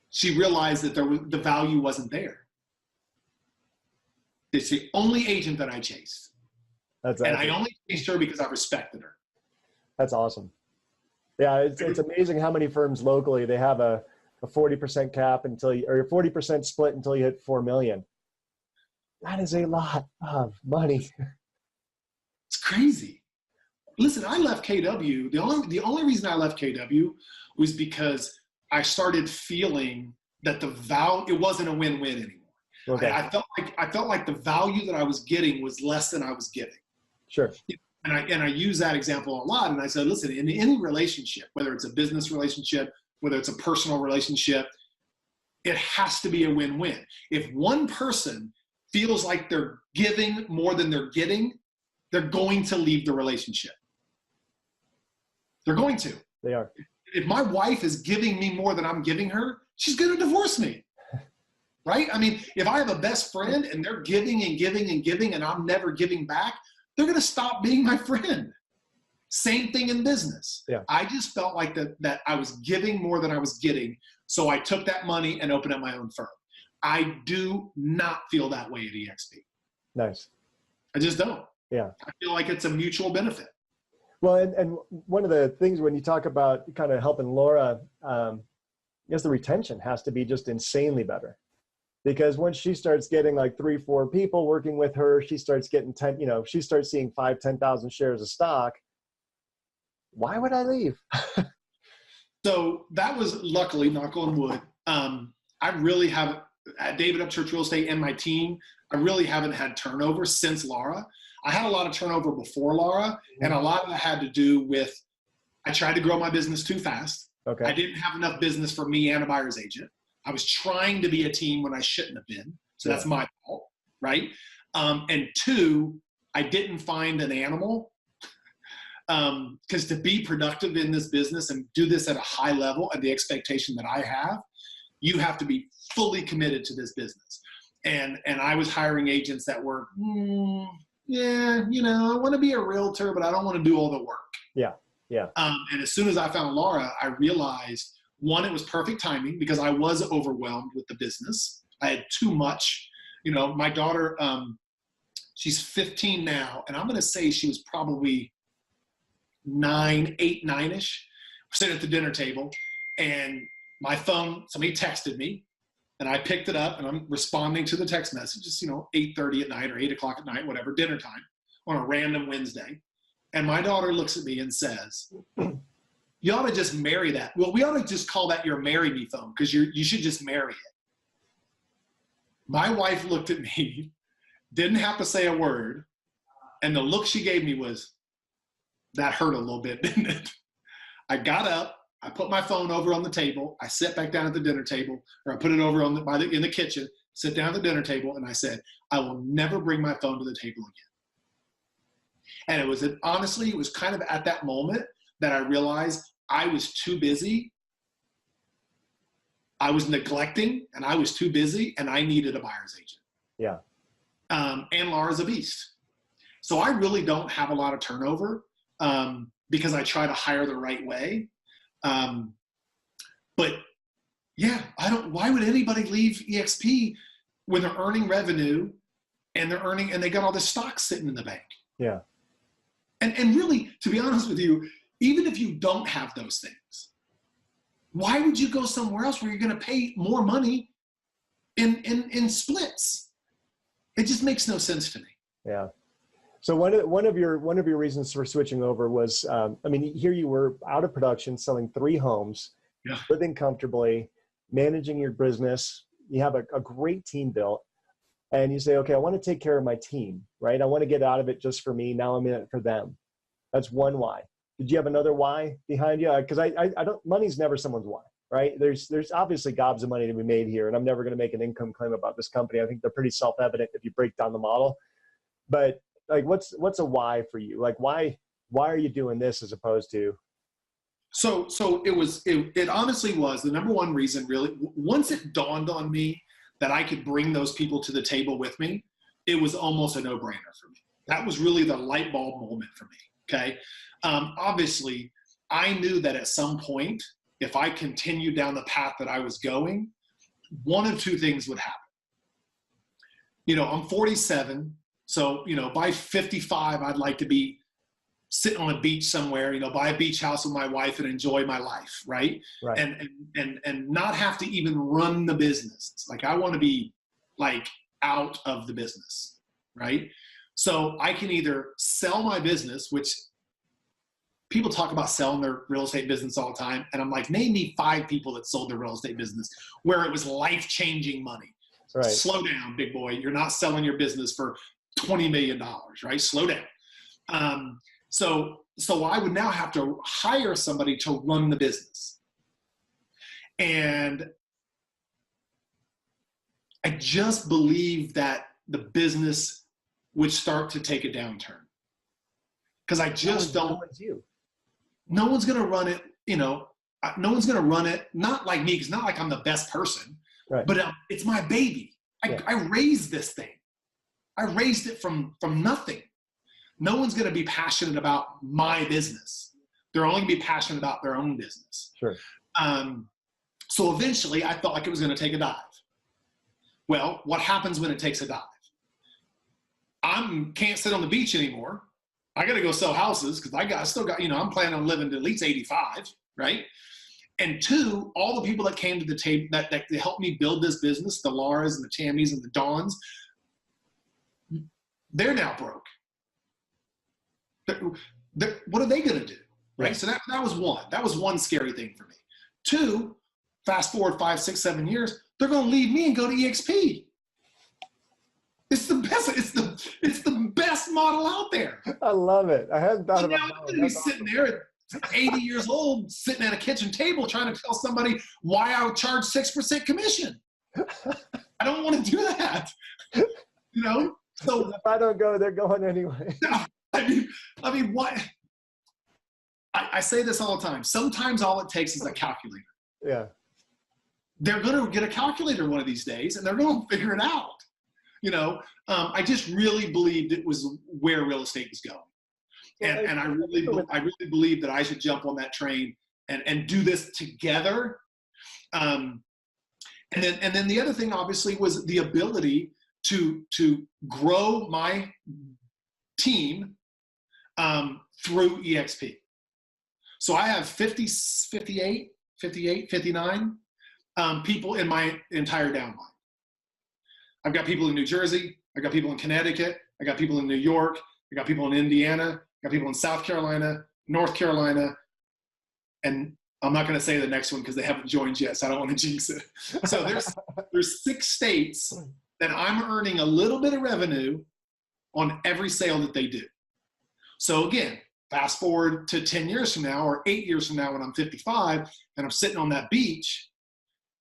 she realized that the value wasn't there. It's the only agent that I chased. And I only chased her because I respected her. That's awesome. Yeah, it's amazing how many firms locally, they have a 40% cap or a 40% split until you hit 4 million. That is a lot of money. It's crazy. Listen, I left KW. The only reason I left KW was because I started feeling that it wasn't a win-win anymore. Okay. I felt like the value that I was getting was less than I was giving. Sure. And I use that example a lot. And I said, listen, in any relationship, whether it's a business relationship, whether it's a personal relationship, it has to be a win-win. If one person feels like they're giving more than they're getting, they're going to leave the relationship. They're going to. They are. If my wife is giving me more than I'm giving her, she's going to divorce me. Right? I mean, if I have a best friend and they're giving and giving and giving and I'm never giving back, they're going to stop being my friend. Same thing in business. Yeah. I just felt like that I was giving more than I was getting. So I took that money and opened up my own firm. I do not feel that way at eXp. Nice. I just don't. Yeah. I feel like it's a mutual benefit. Well, and one of the things when you talk about kind of helping Laura, I guess the retention has to be just insanely better. Because once she starts getting like 3-4 people working with her, she starts getting she starts seeing 5,000-10,000 shares of stock. Why would I leave? So that was luckily, knock on wood. I really haven't, at David Upchurch Real Estate and my team, I really haven't had turnover since Laura. I had a lot of turnover before Laura, and a lot of that had to do with, I tried to grow my business too fast. Okay. I didn't have enough business for me and a buyer's agent. I was trying to be a team when I shouldn't have been. So that's my fault, right? And 2, I didn't find an animal. Because to be productive in this business and do this at a high level and the expectation that I have, you have to be fully committed to this business. And I was hiring agents that were, I want to be a realtor, but I don't want to do all the work. Yeah, yeah. And as soon as I found Laura, I realized, 1, it was perfect timing because I was overwhelmed with the business. I had too much. My daughter, she's 15 now, and I'm going to say she was probably 8, 9-ish. We're sitting at the dinner table, and my phone, somebody texted me, and I picked it up, and I'm responding to the text messages, 8:30 at night or 8 o'clock at night, whatever, dinner time, on a random Wednesday. And my daughter looks at me and says, you ought to just marry that. Well, we ought to just call that your marry me phone because you should just marry it. My wife looked at me, didn't have to say a word, and the look she gave me was, that hurt a little bit, didn't it? I got up, I put my phone over on the table, I sit back down at the dinner table, or I put it over in the kitchen, sit down at the dinner table, and I said, I will never bring my phone to the table again. And honestly, it was kind of at that moment that I realized I was too busy. I was neglecting, and I was too busy, and I needed a buyer's agent. Yeah. And Laura's a beast. So I really don't have a lot of turnover because I try to hire the right way. But yeah, why would anybody leave eXp when they're earning revenue and they got all this stock sitting in the bank? Yeah. And really, to be honest with you, even if you don't have those things, why would you go somewhere else where you're going to pay more money in splits? It just makes no sense to me. Yeah. So one of your reasons for switching over was, here you were out of production, selling 3 homes, yeah, living comfortably, managing your business. You have a great team built, and you say, okay, I want to take care of my team, right? I want to get out of it just for me. Now I'm in it for them. That's one why. Did you have another why behind you? Because I don't. Money's never someone's why, right? There's obviously gobs of money to be made here, and I'm never going to make an income claim about this company. I think they're pretty self-evident if you break down the model. But like, what's a why for you? Like, why are you doing this as opposed to? So it honestly was the number one reason, really. Once it dawned on me that I could bring those people to the table with me, it was almost a no-brainer for me. That was really the light bulb moment for me. Okay. Obviously, I knew that at some point, if I continued down the path that I was going, one of two things would happen. I'm 47. So, by 55, I'd like to be sitting on a beach somewhere, buy a beach house with my wife and enjoy my life. Right. Right. And not have to even run the business. Like, I want to be like out of the business. Right. So I can either sell my business, which people talk about selling their real estate business all the time. And I'm like, name me 5 people that sold their real estate business where it was life-changing money. Right. Slow down, big boy. You're not selling your business for $20 million, right? Slow down. So I would now have to hire somebody to run the business. And I just believe that the business would start to take a downturn. Because I just don't. No one's going to run it, no one's going to run it, not like me, because not like I'm the best person, right, but it's my baby. I raised this thing. I raised it from nothing. No one's going to be passionate about my business. They're only going to be passionate about their own business. Sure. So eventually I felt like it was going to take a dive. Well, what happens when it takes a dive? I can't sit on the beach anymore. I got to go sell houses because I still got, I'm planning on living to at least 85, right? And 2, all the people that came to the table that helped me build this business, the Lauras and the Tammys and the Dawns, they're now broke. What are they going to do, right? So that was one. That was one scary thing for me. 2, fast forward 5, 6, 7 years, they're going to leave me and go to eXp. It's the best. It's the best model out there. I love it. I hadn't thought about that. I'm going to be sitting there at 80 years old, sitting at a kitchen table, trying to tell somebody why I would charge 6% commission. I don't want to do that. So if I don't go, they're going anyway. I mean, what? I say this all the time. Sometimes all it takes is a calculator. Yeah. They're going to get a calculator one of these days, and they're going to figure it out. I just really believed it was where real estate was going. And I really believe that I should jump on that train and do this together. And then the other thing, obviously, was the ability to grow my team through eXp. So I have 59 people in my entire downline. I've got people in New Jersey. I got people in Connecticut. I got people in New York. I got people in Indiana. I got people in South Carolina, North Carolina, and I'm not going to say the next one because they haven't joined yet, so I don't want to jinx it. So there's 6 states that I'm earning a little bit of revenue on every sale that they do. So again, fast forward to 10 years from now or 8 years from now when I'm 55 and I'm sitting on that beach,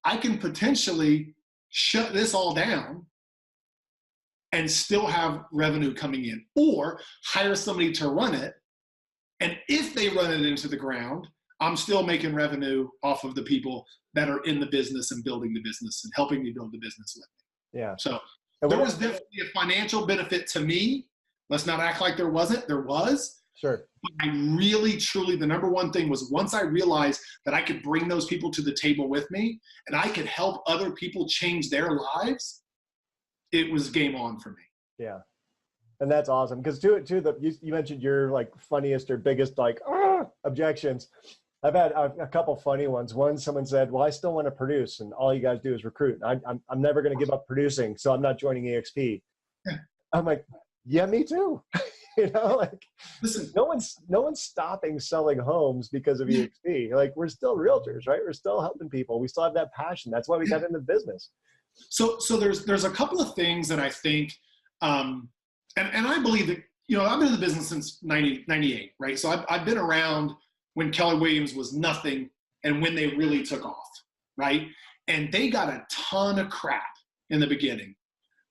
I can potentially shut this all down and still have revenue coming in, or hire somebody to run it. And if they run it into the ground, I'm still making revenue off of the people that are in the business and building the business and helping me build the business with me. Yeah. So there was definitely a financial benefit to me. Let's not act like there wasn't. There was. Sure. But I really, truly, the number one thing was once I realized that I could bring those people to the table with me and I could help other people change their lives, it was game on for me. Yeah. And that's awesome. Because you mentioned your like funniest or biggest like objections. I've had a couple funny ones. One, someone said, well, I still want to produce and all you guys do is recruit. I'm never going to give up producing, so I'm not joining eXp. I'm like, yeah, me too. You know, like, listen, no one's stopping selling homes because of eXp. Like, we're still realtors, right? We're still helping people. We still have that passion. That's why we got into business. So there's a couple of things that I think, and I believe that, you know, I've been in the business since 98, right? So I've been around when Keller Williams was nothing and when they really took off, right? And they got a ton of crap in the beginning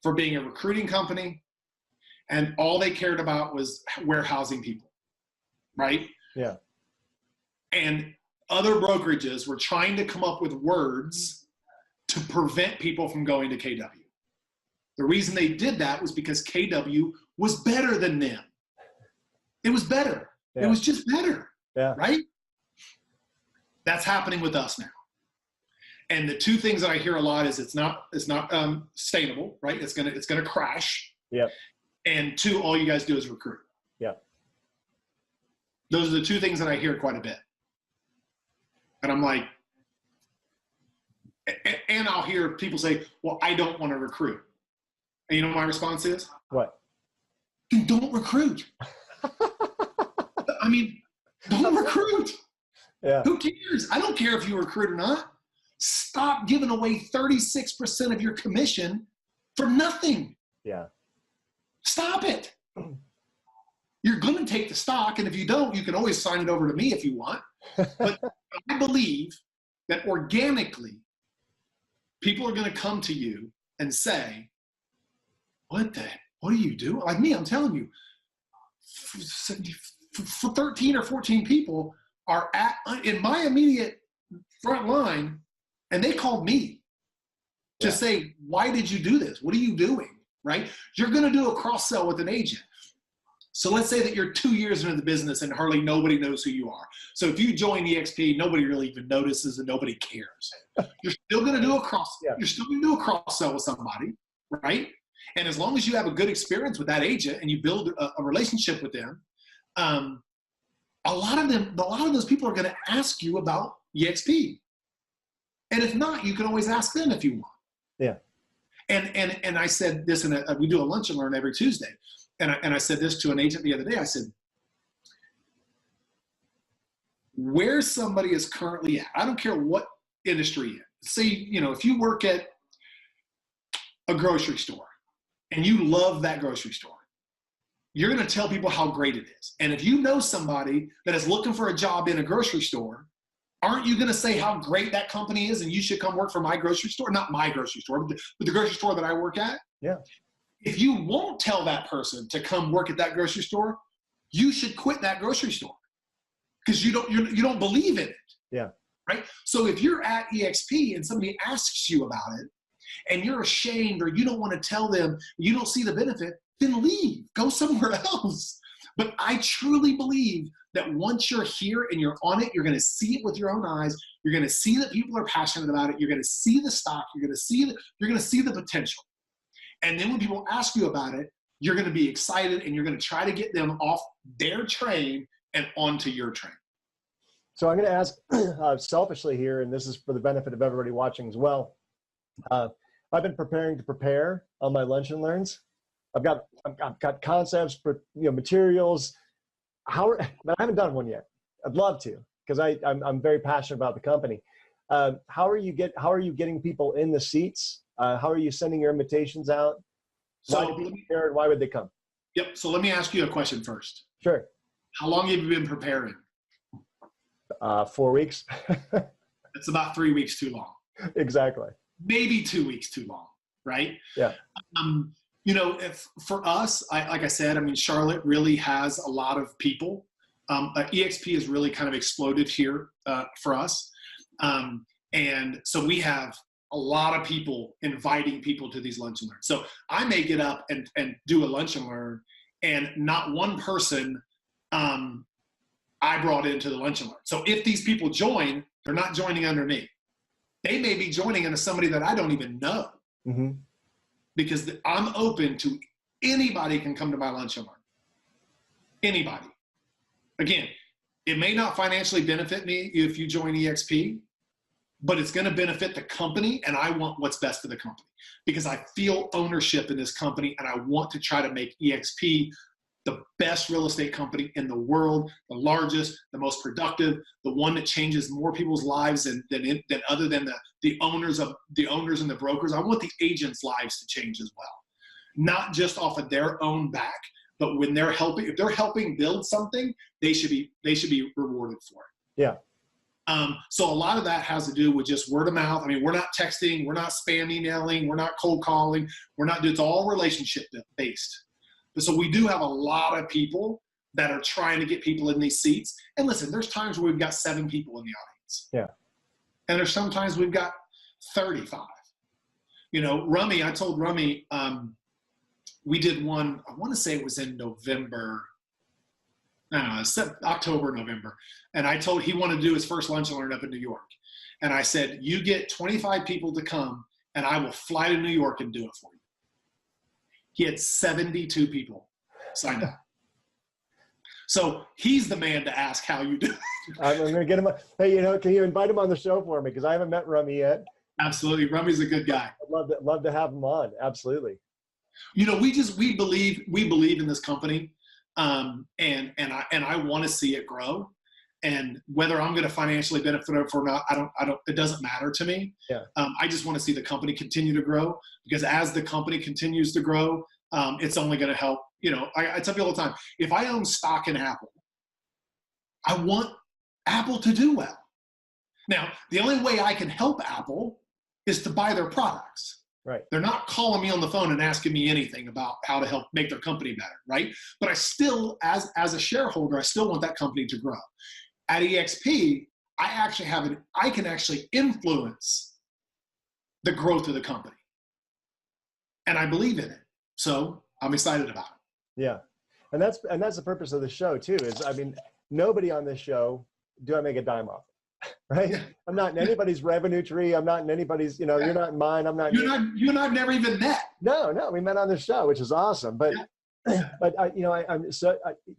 for being a recruiting company, and all they cared about was warehousing people, right? Yeah. And other brokerages were trying to come up with words to prevent people from going to KW. The reason they did that was because KW was better than them. It was better. Yeah. It was just better. Yeah. Right? That's happening with us now. And the two things that I hear a lot is it's not sustainable, right? It's gonna crash. Yep. And two, all you guys do is recruit. Yeah. Those are the two things that I hear quite a bit. And I'm like, and I'll hear people say, well, I don't want to recruit. And you know what my response is? What? Then don't recruit. I mean, don't recruit. Yeah. Who cares? I don't care if you recruit or not. Stop giving away 36% of your commission for nothing. Yeah. Stop it. You're going to take the stock, and if you don't, you can always sign it over to me if you want. But I believe that organically, people are going to come to you and say, what are you doing? Like me, I'm telling you, 13 or 14 people are in my immediate front line, and they called me to say, why did you do this? What are you doing? Right? You're going to do a cross sell with an agent. So let's say that you're 2 years into the business and hardly nobody knows who you are. So if you join eXp, nobody really even notices and nobody cares. You're still going to do a cross. Yeah. You're still going to do a cross sell with somebody, right? And as long as you have a good experience with that agent and you build a relationship with them, a lot of those people are going to ask you about eXp. And if not, you can always ask them if you want. Yeah. And I said this, we do a lunch and learn every Tuesday. And I said this to an agent the other day. I said, where somebody is currently at, I don't care what industry you're in. Say, you know, if you work at a grocery store and you love that grocery store, you're going to tell people how great it is. And if you know somebody that is looking for a job in a grocery store, aren't you going to say how great that company is and you should come work for my grocery store? Not my grocery store, but the grocery store that I work at. Yeah. If you won't tell that person to come work at that grocery store, you should quit that grocery store because you don't believe in it. Yeah. Right. So if you're at eXp and somebody asks you about it and you're ashamed or you don't want to tell them, you don't see the benefit, then leave, go somewhere else. But I truly believe that once you're here and you're on it, you're going to see it with your own eyes. You're going to see that people are passionate about it. You're going to see the stock. You're going to see the potential. And then when people ask you about it, you're going to be excited and you're going to try to get them off their train and onto your train. So I'm going to ask selfishly here, and this is for the benefit of everybody watching as well. I've been preparing to prepare on my lunch and learns. I've got concepts, materials. But I haven't done one yet. I'd love to because I'm very passionate about the company. How are you getting people in the seats? How are you sending your invitations out? Why do people care and why would they come? Yep. So let me ask you a question first. Sure. How long have you been preparing? 4 weeks. It's about 3 weeks too long. Exactly. Maybe 2 weeks too long, right? Yeah. If for us, like I said, I mean, Charlotte really has a lot of people. eXp has really kind of exploded here for us. And so we have a lot of people inviting people to these lunch and learns. So I may get up and do a lunch and learn, and not one person I brought into the lunch and learn. So if these people join, they're not joining under me. They may be joining under somebody that I don't even know. Mm-hmm. Because I'm open to anybody can come to my lunch and learn. Anybody. Again, it may not financially benefit me if you join eXp, but it's going to benefit the company, and I want what's best for the company because I feel ownership in this company, and I want to try to make eXp the best real estate company in the world, the largest, the most productive, the one that changes more people's lives than other than the owners and the brokers. I want the agents' lives to change as well, not just off of their own back, but when if they're helping build something, they should be rewarded for it. Yeah. So a lot of that has to do with just word of mouth. I mean, we're not texting, we're not spam emailing, we're not cold calling, it's all relationship based. So we do have a lot of people that are trying to get people in these seats. And listen, there's times where we've got 7 people in the audience. Yeah. And there's sometimes we've got 35. Rummy, I told Rummy, we did one, I want to say it was in November, October, November. And I told he wanted to do his first lunch and learn up in New York. And I said, you get 25 people to come and I will fly to New York and do it for you. He had 72 people signed up. So he's the man to ask how you do it. I'm going to get him. Hey, can you invite him on the show for me? Because I haven't met Rummy yet. Absolutely. Rummy's a good guy. I'd love to have him on. Absolutely. We believe in this company. And I want to see it grow. And whether I'm going to financially benefit from it or not, it doesn't matter to me. Yeah. I just want to see the company continue to grow, because as the company continues to grow, it's only going to help. I tell people all the time, if I own stock in Apple, I want Apple to do well. Now, the only way I can help Apple is to buy their products. Right. They're not calling me on the phone and asking me anything about how to help make their company better, right? But I still, as a shareholder, I still want that company to grow. At eXp, I can actually influence the growth of the company. And I believe in it. So I'm excited about it. Yeah. And that's the purpose of the show too, nobody on this show do I make a dime off, right? Yeah. I'm not in anybody's revenue tree. I'm not in anybody's, you're not in mine. I'm not. You and I've never even met. No, we met on the show, which is awesome. But but I'm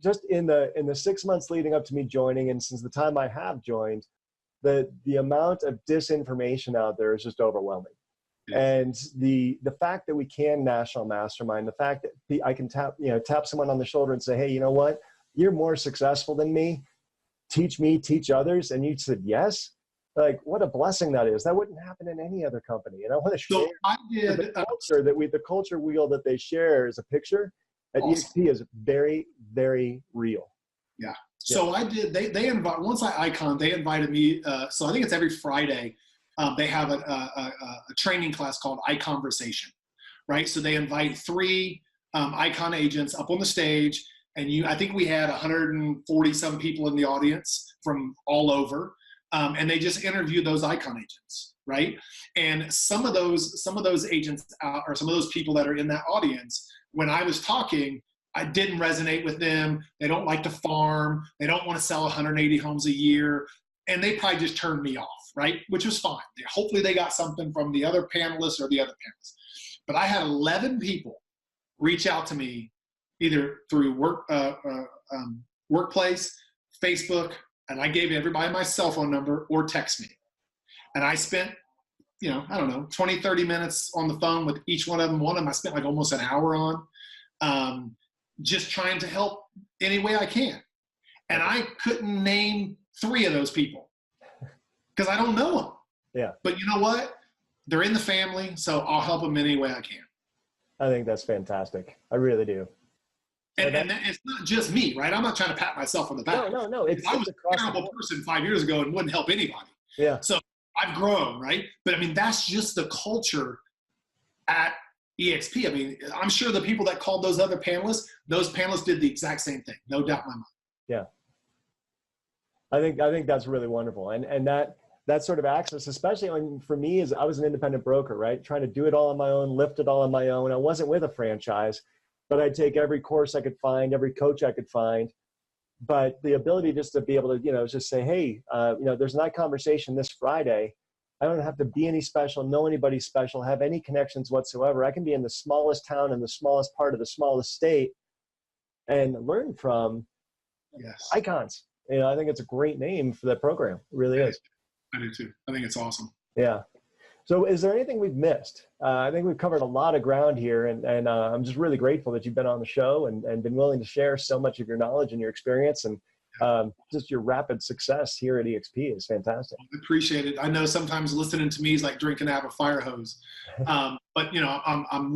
just in the 6 months leading up to me joining, and since the time I have joined, the amount of disinformation out there is just overwhelming. And the fact that we can national mastermind, the fact that I can tap someone on the shoulder and say, hey, you know what? You're more successful than me. Teach me, teach others. And you said yes. Like, what a blessing that is. That wouldn't happen in any other company. And I want to share the culture wheel that they share as a picture at eXp is very, very real. Yeah. So I did, they invite, once they invited me. So I think it's every Friday. They have a training class called iConversation, right? So they invite 3 icon agents up on the stage, and I think we had 140 some people in the audience from all over, and they just interviewed those icon agents, right? And some of those agents or some of those people that are in that audience, when I was talking, I didn't resonate with them. They don't like to farm. They don't want to sell 180 homes a year. And they probably just turned me off, right? Which was fine. Hopefully they got something from the other panelists or the other panelists. But I had 11 people reach out to me either through workplace, Facebook, and I gave everybody my cell phone number, or text me. And I spent, 20, 30 minutes on the phone with each one of them. One of them I spent like almost an hour on, just trying to help any way I can. And I couldn't name 3 of those people because I don't know them. Yeah. But you know what? They're in the family, so I'll help them any way I can. I think that's fantastic. I really do. And it's not just me, right? I'm not trying to pat myself on the back. No. I was a terrible person 5 years ago and wouldn't help anybody. Yeah. So I've grown, right? But that's just the culture at eXp. I mean, I'm sure the people that called those other panelists, those panelists did the exact same thing. No doubt in my mind. Yeah. I think that's really wonderful. And that sort of access, especially for me, is I was an independent broker, right? Trying to do it all on my own, lift it all on my own. I wasn't with a franchise, but I'd take every course I could find, every coach I could find. But the ability just to be able to, just say, hey, there's a night conversation this Friday. I don't have to be any special, know anybody special, have any connections whatsoever. I can be in the smallest town in the smallest part of the smallest state and learn from icons. I think it's a great name for that program. It really is. I do too. I think it's awesome. Yeah. So is there anything we've missed? I think we've covered a lot of ground here, and I'm just really grateful that you've been on the show and been willing to share so much of your knowledge and your experience, and just your rapid success here at eXp is fantastic. I appreciate it. I know sometimes listening to me is like drinking out of a fire hose, but I'm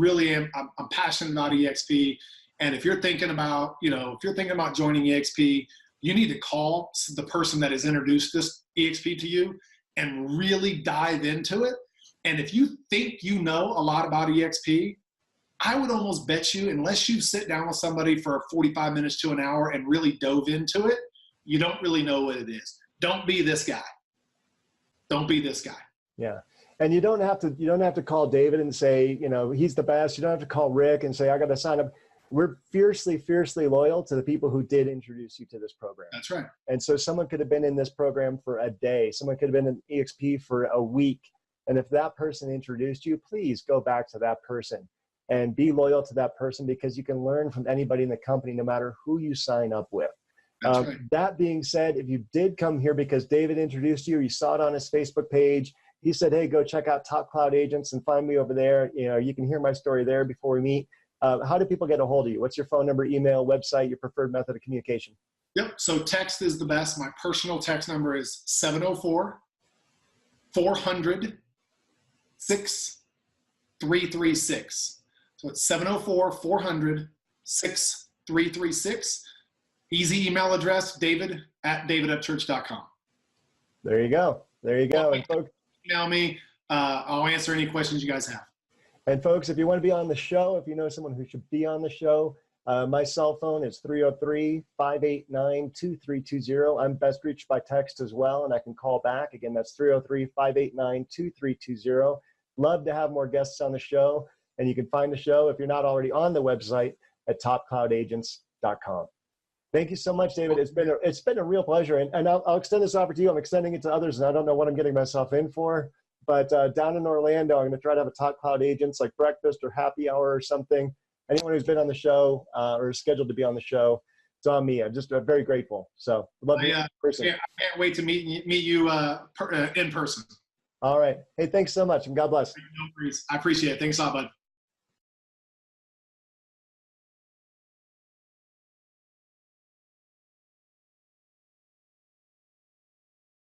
passionate about eXp, and if you're thinking about joining eXp, you need to call the person that has introduced this eXp to you and really dive into it. And if you think you know a lot about eXp, I would almost bet you, unless you sit down with somebody for 45 minutes to an hour and really dove into it, you don't really know what it is. Don't be this guy. Don't be this guy. Yeah. And you don't have to call David and say, he's the best. You don't have to call Rick and say, I got to sign up. We're fiercely, fiercely loyal to the people who did introduce you to this program. That's right. And so someone could have been in this program for a day. Someone could have been in eXp for a week. And if that person introduced you, please go back to that person and be loyal to that person, because you can learn from anybody in the company, no matter who you sign up with. That's right. That being said, if you did come here because David introduced you, or you saw it on his Facebook page, he said, hey, go check out Top Cloud Agents and find me over there. You can hear my story there before we meet. How do people get a hold of you? What's your phone number, email, website, your preferred method of communication? Yep. So text is the best. My personal text number is 704-400-6336. So it's 704-400-6336. Easy email address, david@davidupchurch.com. There you go. There you go. And folks, email me. I'll answer any questions you guys have. And folks, if you want to be on the show, if you know someone who should be on the show, my cell phone is 303-589-2320. I'm best reached by text as well, and I can call back. Again, that's 303-589-2320. Love to have more guests on the show. And you can find the show, if you're not already on the website, at topcloudagents.com. Thank you so much, David. It's been a real pleasure. And I'll extend this offer to you. I'm extending it to others, and I don't know what I'm getting myself in for. But down in Orlando, I'm going to try to have a Top Cloud Agents, like breakfast or happy hour or something. Anyone who's been on the show or is scheduled to be on the show, it's on me. I'm just very grateful. So love you in person. Yeah, I can't wait to meet you in person. All right. Hey, thanks so much, and God bless. No worries. I appreciate it. Thanks a lot, bud.